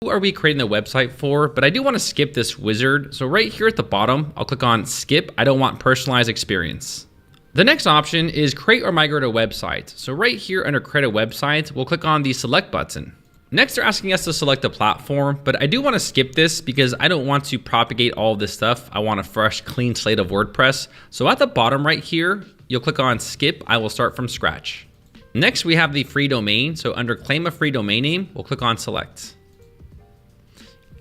Who are we creating the website for? But I do want to skip this wizard. So right here at the bottom, I'll click on skip. I don't want personalized experience. The next option is create or migrate a website. So right here under create a website, we'll click on the select button. Next, they're asking us to select a platform, but I do want to skip this because I don't want to propagate all of this stuff. I want a fresh, clean slate of WordPress. So at the bottom right here, you'll click on skip. I will start from scratch. Next, we have the free domain. So under claim a free domain name, we'll click on select.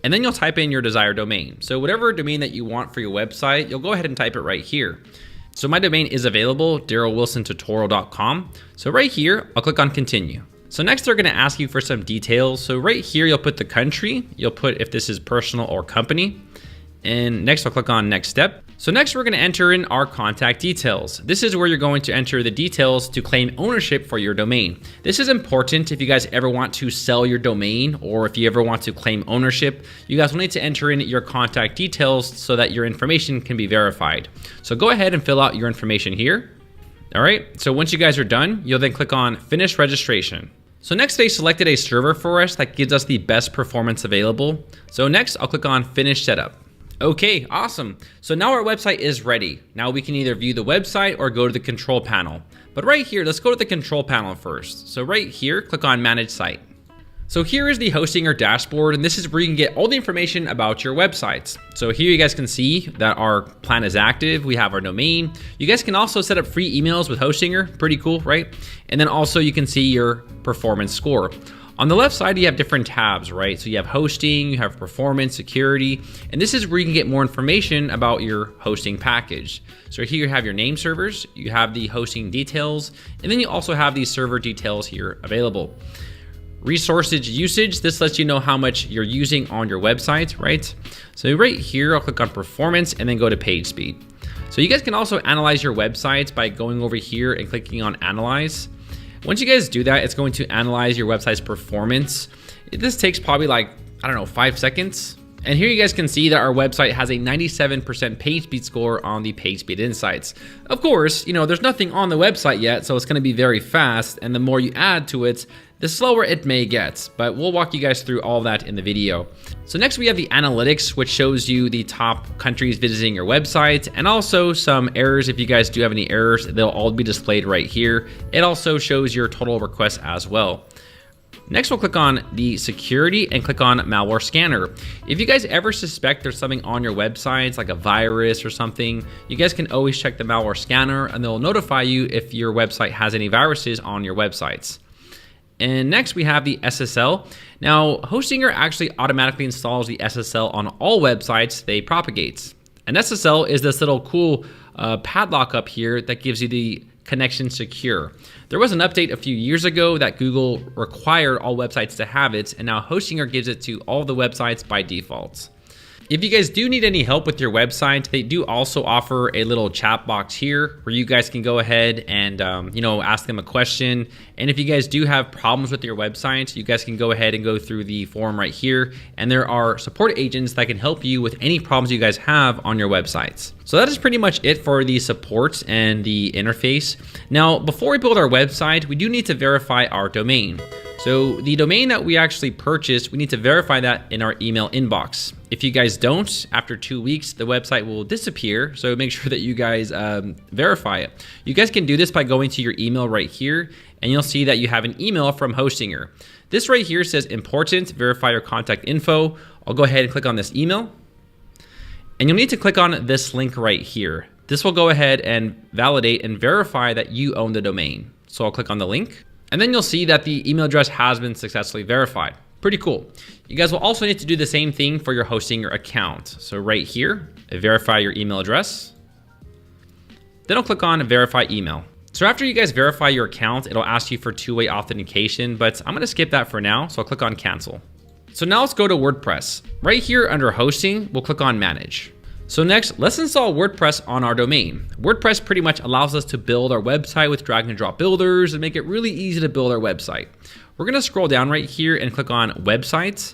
And then you'll type in your desired domain. So whatever domain that you want for your website, you'll go ahead and type it right here. So my domain is available, darylwilsontutorial.com. So right here, I'll click on continue. So next they're gonna ask you for some details. So right here, you'll put the country, you'll put if this is personal or company. And next I'll click on next step. So next we're gonna enter in our contact details. This is where you're going to enter the details to claim ownership for your domain. This is important if you guys ever want to sell your domain or if you ever want to claim ownership. You guys will need to enter in your contact details so that your information can be verified. So go ahead and fill out your information here. All right, so once you guys are done, you'll then click on finish registration. So next they selected a server for us that gives us the best performance available. So next I'll click on finish setup. Okay, awesome. So now our website is ready. Now we can either view the website or go to the control panel. But right here, let's go to the control panel first. So right here, click on manage site. So here is the Hostinger dashboard, and this is where you can get all the information about your websites. So here you guys can see that our plan is active. We have our domain. You guys can also set up free emails with Hostinger. Pretty cool, right? And then also you can see your performance score. On the left side, you have different tabs, right? So you have hosting, you have performance, security, and this is where you can get more information about your hosting package. So here you have your name servers, you have the hosting details, and then you also have these server details here available. Resources usage, this lets you know how much you're using on your website, right? So right here, I'll click on performance and then go to page speed. So you guys can also analyze your websites by going over here and clicking on analyze. Once you guys do that, it's going to analyze your website's performance. This takes probably like, I don't know, 5 seconds. And here you guys can see that our website has a 97% page speed score on the page speed insights. Of course, there's nothing on the website yet, so it's gonna be very fast. And the more you add to it, the slower it may get, but we'll walk you guys through all that in the video. So next we have the analytics, which shows you the top countries visiting your website and also some errors. If you guys do have any errors, they'll all be displayed right here. It also shows your total requests as well. Next, we'll click on the security and click on malware scanner. If you guys ever suspect there's something on your websites, like a virus or something, you guys can always check the malware scanner and they'll notify you if your website has any viruses on your websites. And next we have the SSL. Now, Hostinger actually automatically installs the SSL on all websites they propagate. An SSL is this little cool padlock up here that gives you the connection secure. There was an update a few years ago that Google required all websites to have it, and now Hostinger gives it to all the websites by default. If you guys do need any help with your website, they do also offer a little chat box here where you guys can go ahead and ask them a question. And if you guys do have problems with your website, you guys can go ahead and go through the forum right here. And there are support agents that can help you with any problems you guys have on your websites. So that is pretty much it for the support and the interface. Now, before we build our website, we do need to verify our domain. So the domain that we actually purchased, we need to verify that in our email inbox. If you guys don't, after 2 weeks, the website will disappear. So make sure that you guys verify it. You guys can do this by going to your email right here, and you'll see that you have an email from Hostinger. This right here says important, verify your contact info. I'll go ahead and click on this email. And you'll need to click on this link right here. This will go ahead and validate and verify that you own the domain. So I'll click on the link. And then you'll see that the email address has been successfully verified. Pretty cool. You guys will also need to do the same thing for your Hostinger account. So right here, verify your email address. Then I'll click on verify email. So after you guys verify your account, it'll ask you for two-way authentication, but I'm gonna skip that for now. So I'll click on cancel. So now let's go to WordPress. Right here under hosting, we'll click on manage. So next, let's install WordPress on our domain. WordPress pretty much allows us to build our website with drag and drop builders and make it really easy to build our website. We're gonna scroll down right here and click on websites,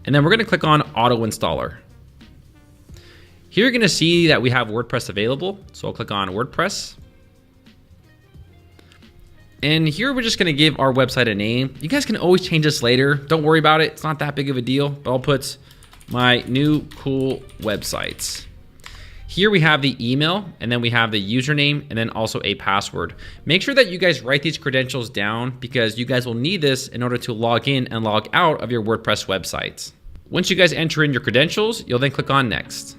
and then we're gonna click on auto installer. Here you're gonna see that we have WordPress available. So I'll click on WordPress. And here we're just gonna give our website a name. You guys can always change this later. Don't worry about it. It's not that big of a deal, but I'll put my new cool websites. Here we have the email, and then we have the username, and then also a password. Make sure that you guys write these credentials down because you guys will need this in order to log in and log out of your WordPress websites. Once you guys enter in your credentials, you'll then click on Next.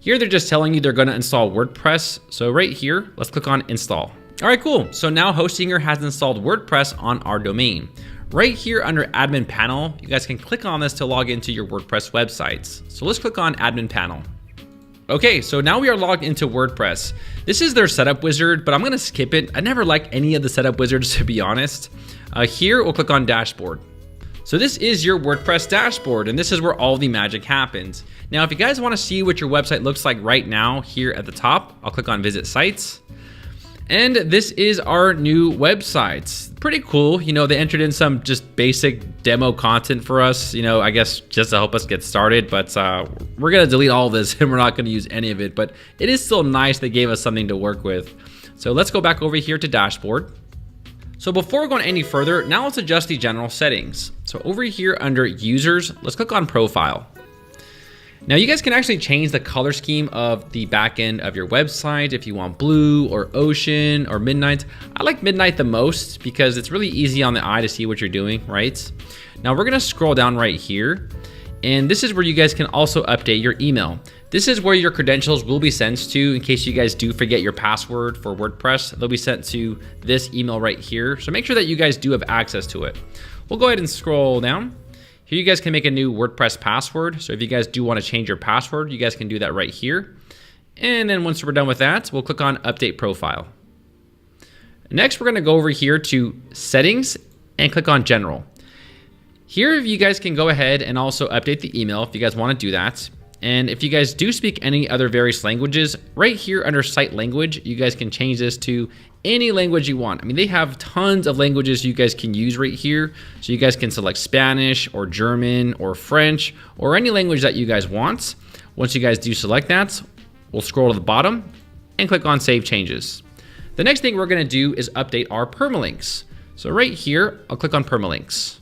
Here they're just telling you they're gonna install WordPress. So right here, let's click on Install. All right, cool. So now Hostinger has installed WordPress on our domain. Right here under Admin Panel, you guys can click on this to log into your WordPress websites. So let's click on Admin Panel. Okay, so now we are logged into WordPress. This is their setup wizard, but I'm gonna skip it. I never like any of the setup wizards, to be honest. Here, we'll click on Dashboard. So this is your WordPress dashboard, and this is where all the magic happens. Now, if you guys wanna see what your website looks like right now, here at the top, I'll click on Visit Sites. And this is our new website. Pretty cool. You know, they entered in some just basic demo content for us, you know, I guess just to help us get started, but we're gonna delete all of this and we're not gonna use any of it, but it is still nice they gave us something to work with. So let's go back over here to Dashboard. So before going any further, now let's adjust the general settings. So over here under Users, let's click on Profile. Now you guys can actually change the color scheme of the back end of your website if you want blue or ocean or midnight. I like midnight the most because it's really easy on the eye to see what you're doing, right? Now we're gonna scroll down right here, and this is where you guys can also update your email. This is where your credentials will be sent to in case you guys do forget your password for WordPress. They'll be sent to this email right here. So make sure that you guys do have access to it. We'll go ahead and scroll down. Here you guys can make a new WordPress password. So if you guys do want to change your password, you guys can do that right here. And then once we're done with that, we'll click on Update Profile. Next, we're going to go over here to Settings and click on General. Here, you guys can go ahead and also update the email if you guys want to do that. And if you guys do speak any other various languages, right here under Site Language, you guys can change this to any language you want. I mean, they have tons of languages you guys can use right here. So you guys can select Spanish or German or French or any language that you guys want. Once you guys do select that, we'll scroll to the bottom and click on Save Changes. The next thing we're gonna do is update our permalinks. So right here, I'll click on Permalinks.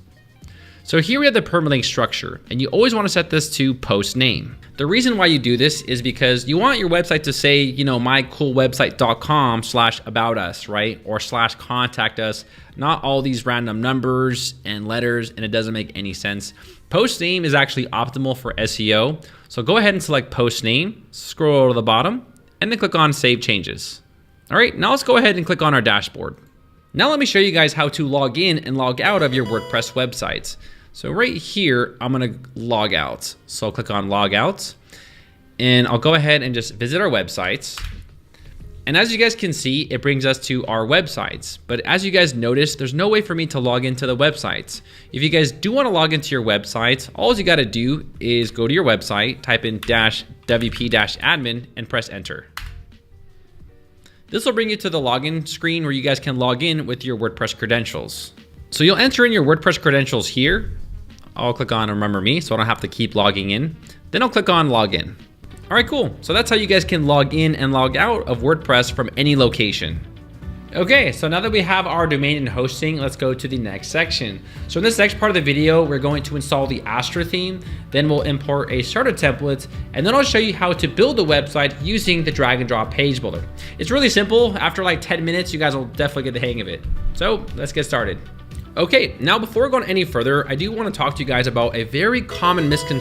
So here we have the permalink structure, and you always want to set this to post name. The reason why you do this is because you want your website to say, you know, mycoolwebsite.com/about us, right? Or /contact us, not all these random numbers and letters, and it doesn't make any sense. Post name is actually optimal for SEO. So go ahead and select post name, scroll to the bottom, and then click on Save Changes. All right, now let's go ahead and click on our dashboard. Now let me show you guys how to log in and log out of your WordPress websites. So right here, I'm gonna log out. So I'll click on Log Out, and I'll go ahead and just visit our websites. And as you guys can see, it brings us to our websites. But as you guys notice, there's no way for me to log into the websites. If you guys do wanna log into your website, all you gotta do is go to your website, type in -wp-admin, and press Enter. This will bring you to the login screen where you guys can log in with your WordPress credentials. So you'll enter in your WordPress credentials here. I'll click on Remember Me so I don't have to keep logging in. Then I'll click on Login. All right, cool. So that's how you guys can log in and log out of WordPress from any location. Okay, so now that we have our domain and hosting, let's go to the next section. So in this next part of the video, we're going to install the Astra theme, then we'll import a starter template, and then I'll show you how to build a website using the drag and drop page builder. It's really simple. After like 10 minutes, you guys will definitely get the hang of it. So let's get started. Okay, now before going any further, I do want to talk to you guys about a very common misconception